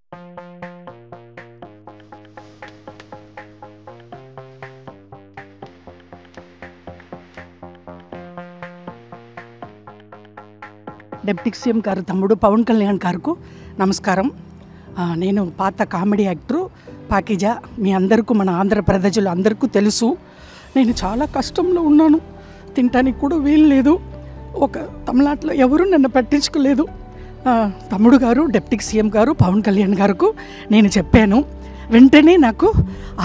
Deputy CM గారు తమ్ముడు పవన్ కళ్యాణ్ గారికి నమస్కారం. నేను పాత కామెడీ యాక్టరు పాకిజా. మీ అందరికీ, మన ఆంధ్ర ప్రజలు అందరికీ తెలుసు. నేను చాలా కష్టంలో ఉన్నాను, తినటానికి కూడా వీలు లేదు. ఒక తమిళనాడులో ఎవరు నన్ను పట్టించుకోలేదు. తమ్ముడు గారు డిప్యూటీ సీఎం గారు పవన్ కళ్యాణ్ గారికి నేను చెప్పాను. వెంటనే నాకు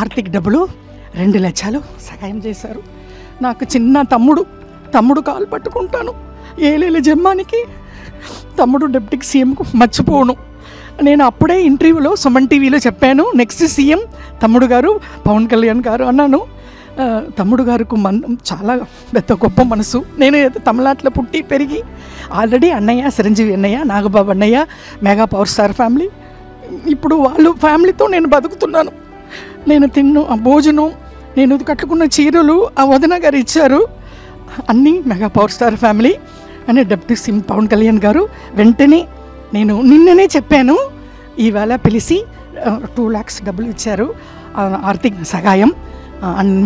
ఆర్థిక డబ్బులు 2 లక్షలు సహాయం చేశారు. నాకు చిన్న తమ్ముడు కాలు పట్టుకుంటాను. ఏలేల జమ్మానికి తమ్ముడు డిప్యూటీ సీఎంకు మర్చిపోను. నేను అప్పుడే ఇంటర్వ్యూలో సుమన్ టీవీలో చెప్పాను, నెక్స్ట్ సీఎం తమ్ముడు గారు పవన్ కళ్యాణ్ గారు అన్నాను. తమ్ముడు గారికి చాలా పెద్ద గొప్ప మనసు. నేను తమిళనాడులో పుట్టి పెరిగి ఆల్రెడీ అన్నయ్య చిరంజీవి అన్నయ్య, నాగబాబు అన్నయ్య, మెగా పవర్ స్టార్ ఫ్యామిలీ. ఇప్పుడు వాళ్ళు ఫ్యామిలీతో నేను బతుకుతున్నాను. నేను ఆ భోజనం, నేను కట్టుకున్న చీరలు ఆ వదిన గారు ఇచ్చారు. అన్నీ మెగా పవర్ స్టార్ ఫ్యామిలీ అని డిప్యూటీ సీఎం పవన్ కళ్యాణ్ గారు వెంటనే నేను నిన్ననే చెప్పాను. ఈవేళ పిలిచి 2 lakhs డబ్బులు ఇచ్చారు, ఆర్థిక సహాయం.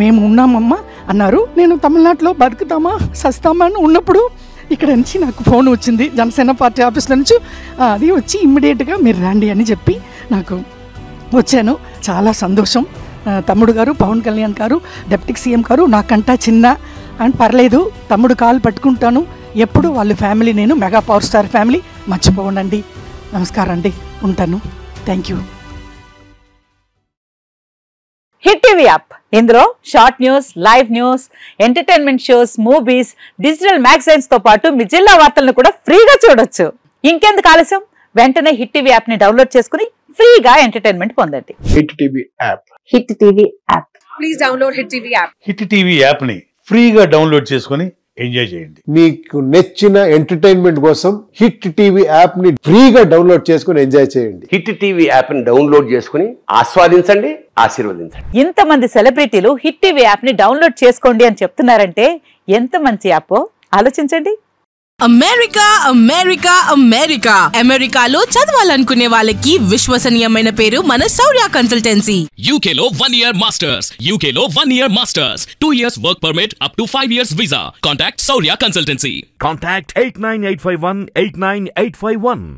మేము ఉన్నామమ్మా అన్నారు. నేను తమిళనాడులో బతుకుతామా సస్తామా అని ఉన్నప్పుడు ఇక్కడ నుంచి నాకు ఫోన్ వచ్చింది జనసేన పార్టీ ఆఫీస్లో నుంచి. అది వచ్చి ఇమ్మీడియట్గా మీరు రండి అని చెప్పి నాకు వచ్చాను. చాలా సంతోషం. తమ్ముడు గారు పవన్ కళ్యాణ్ గారు డిప్యూటీ సీఎం గారు నాకంటా చిన్న అని పర్లేదు, తమ్ముడు కాలు పట్టుకుంటాను ఎప్పుడు. వాళ్ళ ఫ్యామిలీ నేను మెగా పవర్ స్టార్ ఫ్యామిలీ మర్చిపోనండి. నమస్కారం అండి, ఉంటాను. Thank you. Hit TV app, ఇందులో short news, live news, entertainment shows, movies, digital magazines తో పాటు మీ జిల్లా వార్తలను కూడా ఫ్రీగా చూడొచ్చు. ఇంకెందుకు ఆలస్యం, వెంటనే హిట్ టీవీ యాప్ ని డౌన్లోడ్ చేసుకుని ఫ్రీగా ఎంటర్టైన్మెంట్ పొందండి. Hit TV app. Hit TV app. Please download hit TV app. Hit TV app ని ఫ్రీగా డౌన్లోడ్ చేసుకుని ఎంజాయ్ చేయండి. మీకు నచ్చిన ఎంటర్టైన్మెంట్ కోసం హిట్ టీవీ యాప్ ని ఫ్రీగా డౌన్లోడ్ చేసుకుని ఎంజాయ్ చేయండి. హిట్ టీవీ యాప్ ని డౌన్లోడ్ చేసుకుని ఆస్వాదించండి, ఆశీర్వదించండి. ఇంతమంది సెలబ్రిటీలు హిట్ టీవీ యాప్ ని డౌన్లోడ్ చేసుకోండి అని చెప్తున్నారంటే ఎంత మంచి యాప్ ఆలోచించండి. అమెరికా అమెరికాలో చదవాలనుకునే వాళ్ళకి విశ్వసనీయమైన పేరు మన శౌర్య కన్సల్టెన్సీ. UK లో 1 year masters, 2 years work permit up to 5 years visa. Contact Saurya Consultancy. Contact 89851 89851.